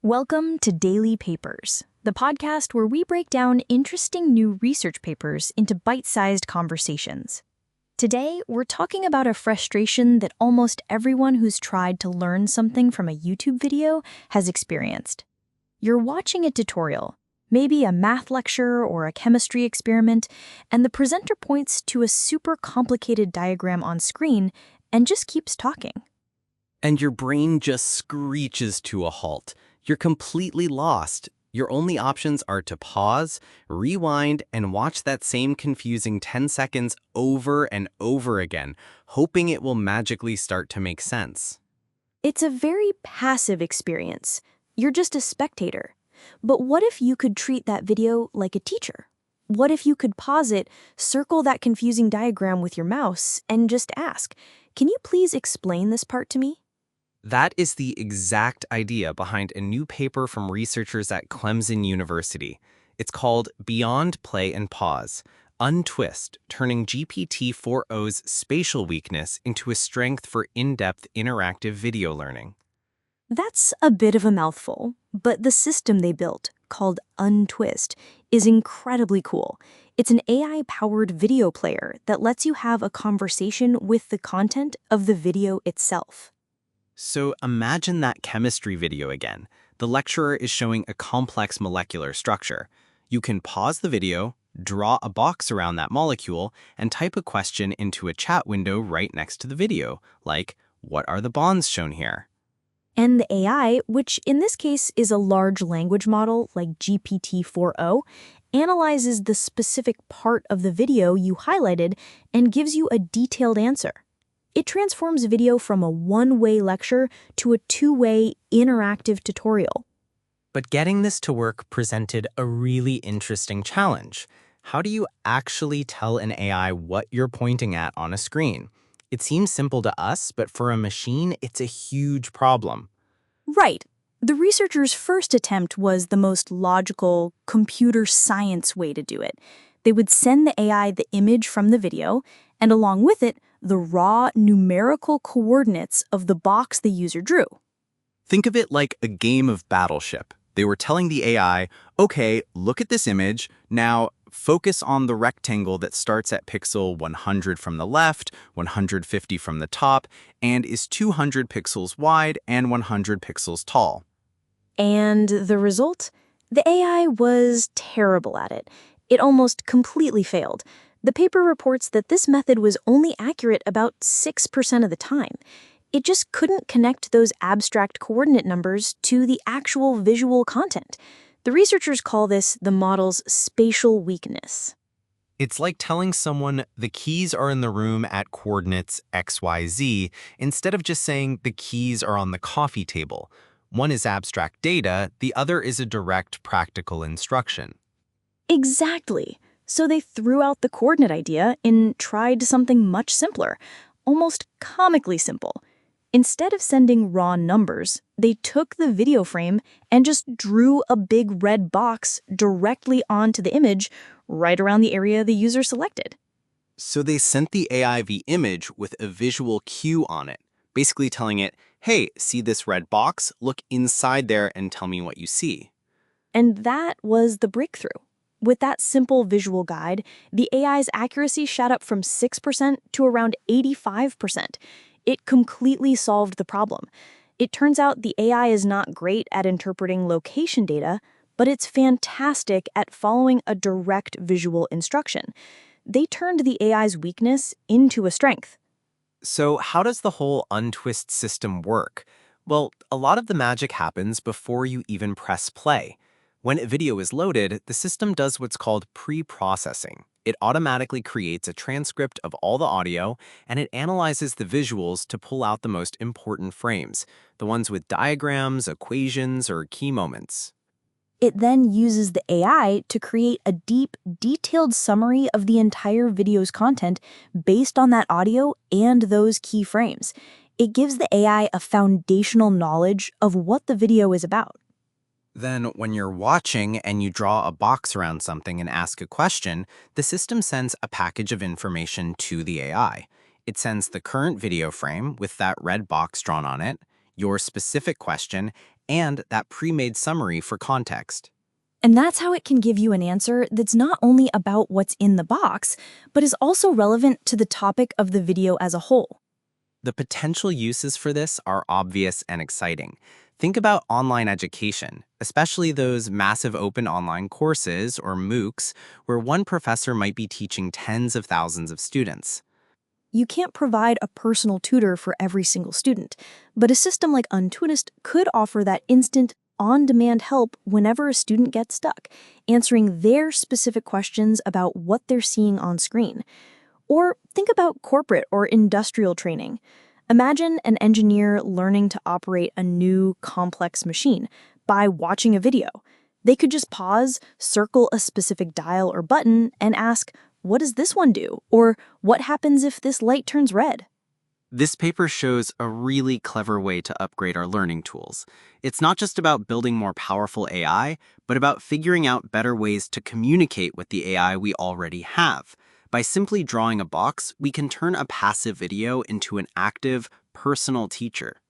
Welcome to Daily Papers, the podcast where we break down interesting new research papers into bite-sized conversations. Today, we're talking about a frustration that almost everyone who's tried to learn something from a YouTube video has experienced. You're watching a tutorial, maybe a math lecture or a chemistry experiment, and the presenter points to a super complicated diagram on screen and just keeps talking. And your brain just screeches to a halt. You're completely lost. Your only options are to pause, rewind, and watch that same confusing 10 seconds over and over again, hoping it will magically start to make sense. It's a very passive experience. You're just a spectator. But what if you could treat that video like a teacher? What if you could pause it, circle that confusing diagram with your mouse, and just ask, "Can you please explain this part to me?" That is the exact idea behind a new paper from researchers at Clemson University. It's called Beyond Play and Pause: Untwist, turning GPT-4o's spatial weakness into a strength for in-depth interactive video learning. That's a bit of a mouthful, but the system they built, called Untwist, is incredibly cool. It's an AI-powered video player that lets you have a conversation with the content of the video itself. So imagine that chemistry video again. The lecturer is showing a complex molecular structure. You can pause the video, draw a box around that molecule, and type a question into a chat window right next to the video, like, "What are the bonds shown here?" And the AI, which in this case is a large language model like GPT-4o, analyzes the specific part of the video you highlighted and gives you a detailed answer. It transforms video from a one-way lecture to a two-way interactive tutorial. But getting this to work presented a really interesting challenge. How do you actually tell an AI what you're pointing at on a screen? It seems simple to us, but for a machine, it's a huge problem. Right. The researchers' first attempt was the most logical, computer science way to do it. They would send the AI the image from the video, and along with it, the raw numerical coordinates of the box the user drew. Think of it like a game of Battleship. They were telling the AI, okay, look at this image. Now focus on the rectangle that starts at pixel 100 from the left, 150 from the top, and is 200 pixels wide and 100 pixels tall. And the result? The AI was terrible at it. It almost completely failed. The paper reports that this method was only accurate about 6% of the time. It just couldn't connect those abstract coordinate numbers to the actual visual content. The researchers call this the model's spatial weakness. It's like telling someone the keys are in the room at coordinates XYZ instead of just saying the keys are on the coffee table. One is abstract data, the other is a direct practical instruction. Exactly. So they threw out the coordinate idea and tried something much simpler, almost comically simple. Instead of sending raw numbers, they took the video frame and just drew a big red box directly onto the image, right around the area the user selected. So they sent the AI the image with a visual cue on it, basically telling it, hey, see this red box? Look inside there and tell me what you see. And that was the breakthrough. With that simple visual guide, the AI's accuracy shot up from 6% to around 85%. It completely solved the problem. It turns out the AI is not great at interpreting location data, but it's fantastic at following a direct visual instruction. They turned the AI's weakness into a strength. So how does the whole Untwist system work? Well, a lot of the magic happens before you even press play. When a video is loaded, the system does what's called pre-processing. It automatically creates a transcript of all the audio, and it analyzes the visuals to pull out the most important frames, the ones with diagrams, equations, or key moments. It then uses the AI to create a deep, detailed summary of the entire video's content based on that audio and those key frames. It gives the AI a foundational knowledge of what the video is about. Then, when you're watching and you draw a box around something and ask a question, the system sends a package of information to the AI. It sends the current video frame with that red box drawn on it, your specific question, and that pre-made summary for context. And that's how it can give you an answer that's not only about what's in the box, but is also relevant to the topic of the video as a whole. The potential uses for this are obvious and exciting. Think about online education, especially those massive open online courses, or MOOCs, where one professor might be teaching tens of thousands of students. You can't provide a personal tutor for every single student, but a system like Untuist could offer that instant, on-demand help whenever a student gets stuck, answering their specific questions about what they're seeing on screen. Or think about corporate or industrial training. Imagine an engineer learning to operate a new, complex machine by watching a video. They could just pause, circle a specific dial or button, and ask, "What does this one do?" Or, "What happens if this light turns red?" This paper shows a really clever way to upgrade our learning tools. It's not just about building more powerful AI, but about figuring out better ways to communicate with the AI we already have. By simply drawing a box, we can turn a passive video into an active, personal teacher.